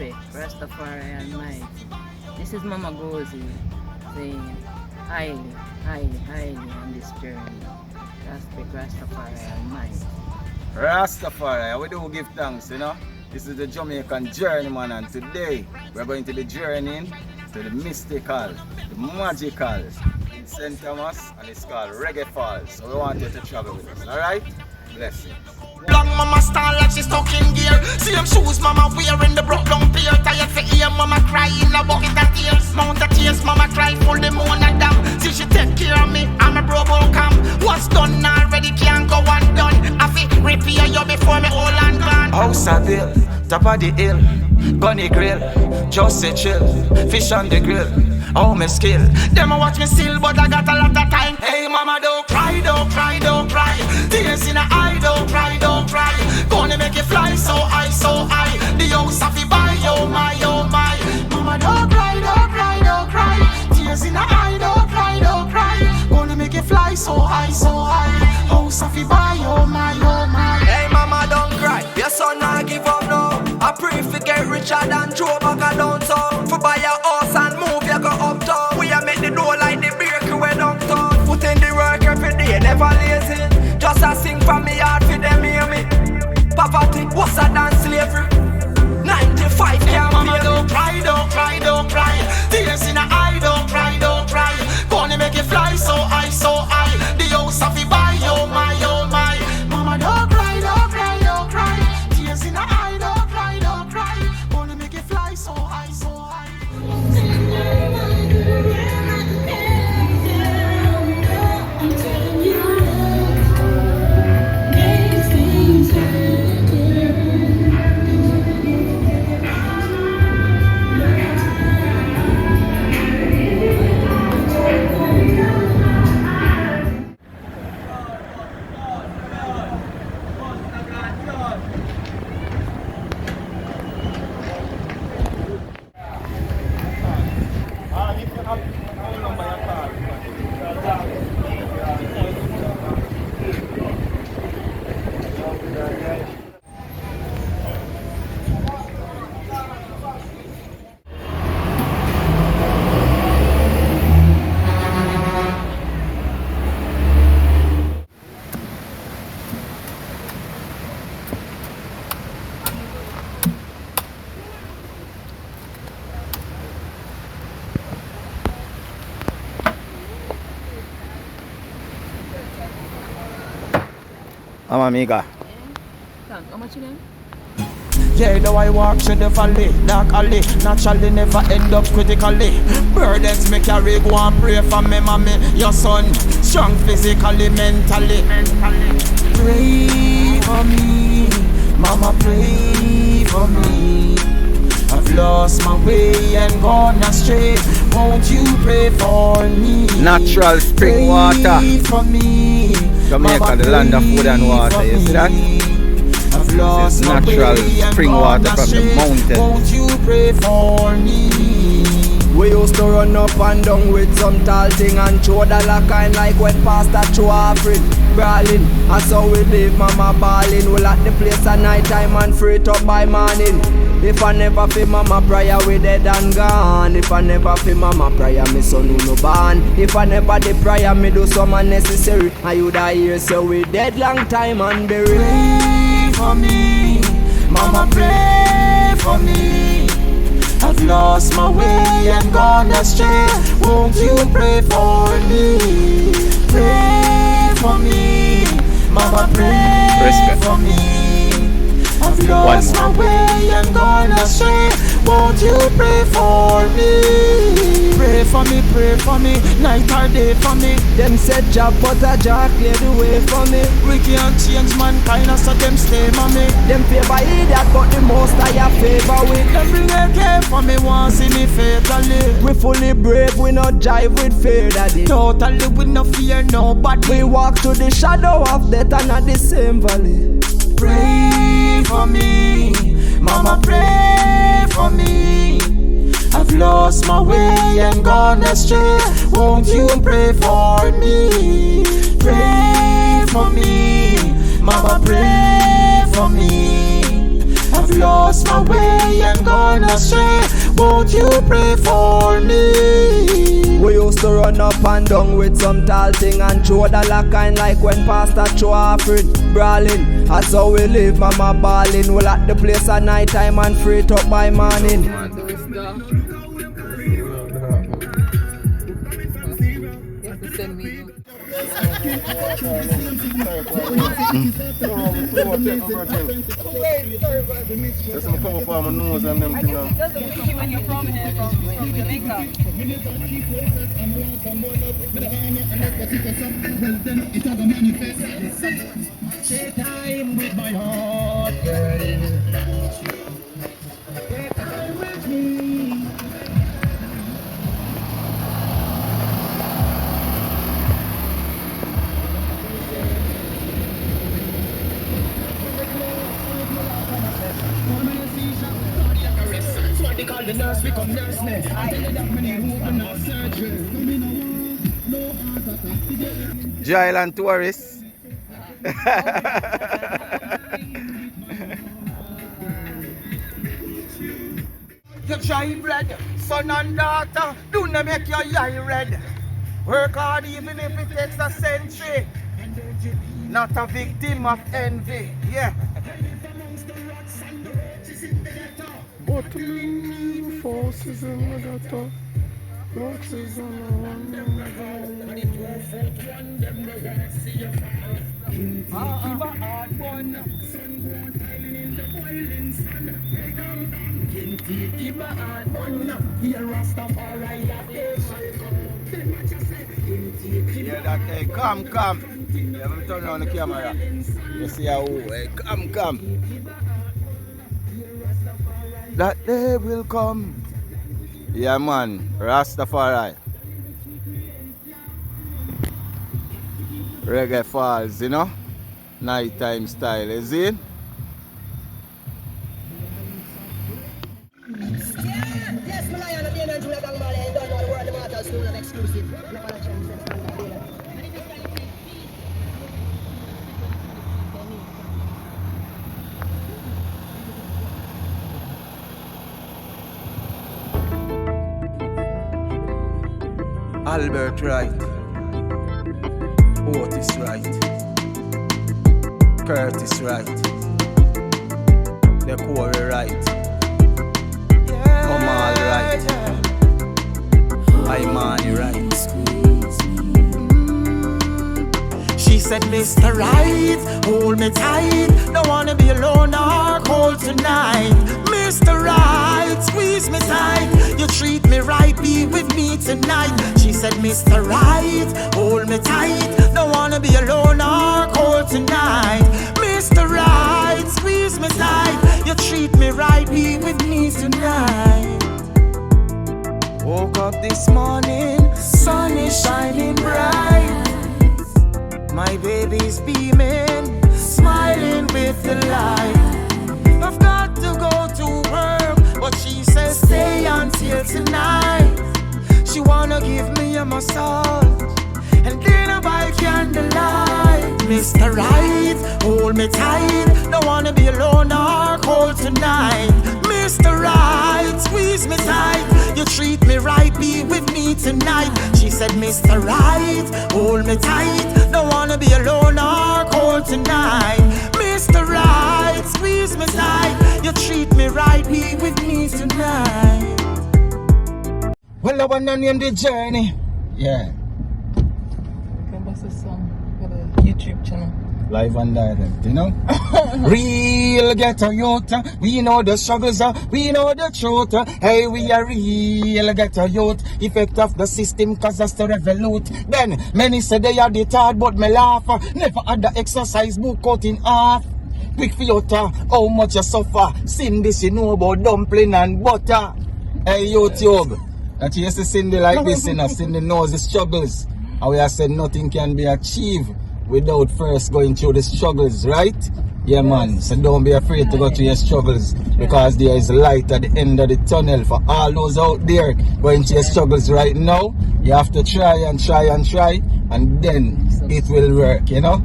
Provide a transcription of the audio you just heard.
respect, Rastafari Almighty. This is Mama Gozi saying highly, highly, highly on this journey. Respect Rastafari Almighty. Rastafari, we do give thanks, you know. This is the Jamaican journey, man, and today we're going to be journeying to the mystical, the magical in St. Thomas, and it's called Reggae Falls. So we want you to travel with us, alright? Blessings. Long mama style like she's stuck in gear. Same shoes mama wearing the broke long pair. Tired for ear mama cry in a bucket of tears. Mount of tears mama cry full the moon and down. See she take care of me, I'm a bro come. What's done already can't go undone. I fi repair you before me all and gone. House a bill, top of the hill, gunny grill, just say chill, fish on the grill, how me skill. Them a watch me still but I got a lot of time. Hey mama don't cry, don't cry, don't cry. Tears in the eye, don't cry, don't cry. Gonna make it fly so high, so high. The house a fi buy, oh my, oh my. Mama don't cry, don't cry, don't cry. Tears in the eye, don't cry, don't cry. Gonna make it fly so high, so high. House a fi buy, oh my, oh my. Hey mama don't cry, your son not give up now. I pray for get richer than throw back a downtown. For buy a house and move you go uptown. We a make the door like the bakery when uptown. Put in the work every day, never lazy. Just a sing from me heart for them hear me. Poverty, what's a than slavery? 95 yeah, mama don't cry, don't cry, don't cry. Tears in the eye, don't cry, don't cry. Gonna make it fly so high, so high. The house a fi buy, oh my, oh my. Mama don't cry, don't cry, don't cry. Tears in the eye, don't cry, don't cry. Gonna make it fly so high, so high. Amiga. How much again? Yeah, though I walk through the valley, dark alley, naturally never end up critically. Burdens me carry, go and pray for me, mommy, your son, strong physically, mentally. Pray for me, mama, pray for me. I've lost my way and gone astray. Won't you pray for me? Natural spring water. Pray for me. Jamaica, the land of food and water, you see that? This is natural spring water from the mountain. Won't you pray for me? We used to run up and down with some tall thing and throw the lock kind like when pastor throw offering. Brawling, that's how we live, mama balling. We lock the place at night time and free it up by morning. If I never feel mama prayer, we dead and gone. If I never feel mama prayer, me son who no born. If I never the prayer, me do some unnecessary. And you die here, so we dead long time and buried. Pray for me, mama pray for me. I've lost my way and gone astray. Won't you pray for me? Pray for me, mama pray for me. I've lost my way and gone astray. Won't you pray for me? Pray for me, night or day for me. Them said job, but a job clear the way for me. We can't change mankind, so them stay mommy. Them favor idiot, but the most I have favor with. Them bring a care for me, want see me fatally. We fully brave, we not jive with fear daddy. Totally we no fear nobody. We walk to the shadow of death and at the same valley. Pray for me, mama pray for me. I've lost my way and gone astray. Won't you pray for me? Pray for me, mama pray for me. I've lost my way and gone astray. Won't you pray for me? We used to run up and down with some tall thing and throw the lock kind like when pastor throw offering. Brawling, that's how we live, mama balling. We lock the place at night time and free it up by morning. Island tourists. You dry bread, son and daughter, do not make your eye red. Work hard even if it takes a century. Not a victim of envy, yeah. But forces in the gutter, forces on the Yeah, that, hey, come. Yeah, let me turn on the camera. You see how, hey, come. That day will come. Yeah, man, Rastafari. Reggae Falls, you know? Nighttime style, is it? Yes, Malayan at the end of July, Bang Mali, and don't know the word the matter, school and exclusive. Albert right, Otis right, Curtis right, the Corey right, Kamal right, Imani right. She said, Mr. Right, hold me tight. Don't wanna be alone or cold tonight. Mr. Right, squeeze me tight. You treat me right, be with me tonight. She said, Mr. Right, hold me tight. Don't wanna be alone or cold tonight. Mr. Right, squeeze me tight. You treat me right, be with me tonight. Woke up this morning, sun is shining bright. My baby's beaming, smiling with the light. I've got to go to work, but she says stay until tonight. She wanna give me a massage and dinner by candlelight. Mr. Right, hold me tight. Don't wanna be alone or cold tonight. Mr. Right, squeeze me tight. You treat me right, be with me tonight. She said, Mr. Right, hold me tight. Don't wanna be alone or cold tonight. Mr. Right, squeeze me tight. You treat me right, be with me tonight. Well, I wanna name the journey. Yeah. What's the song for the YouTube channel? Live and direct, you know? Real ghetto youth, we know the struggles, we know the truth. Hey, we are real ghetto youth, effect of the system cause us to revolute. Then, many say they are the tired, but me laugh. Never had the exercise book cut in half. Quick filter, how much you suffer. Sing this, you know about dumpling and butter. Hey, YouTube, that you used to sing like this, you know, Cindy knows the struggles. And we have said nothing can be achieved without first going through the struggles, right? Yeah, man. So don't be afraid to go through your struggles because there is light at the end of the tunnel for all those out there going through your struggles right now. You have to try and then it will work, you know?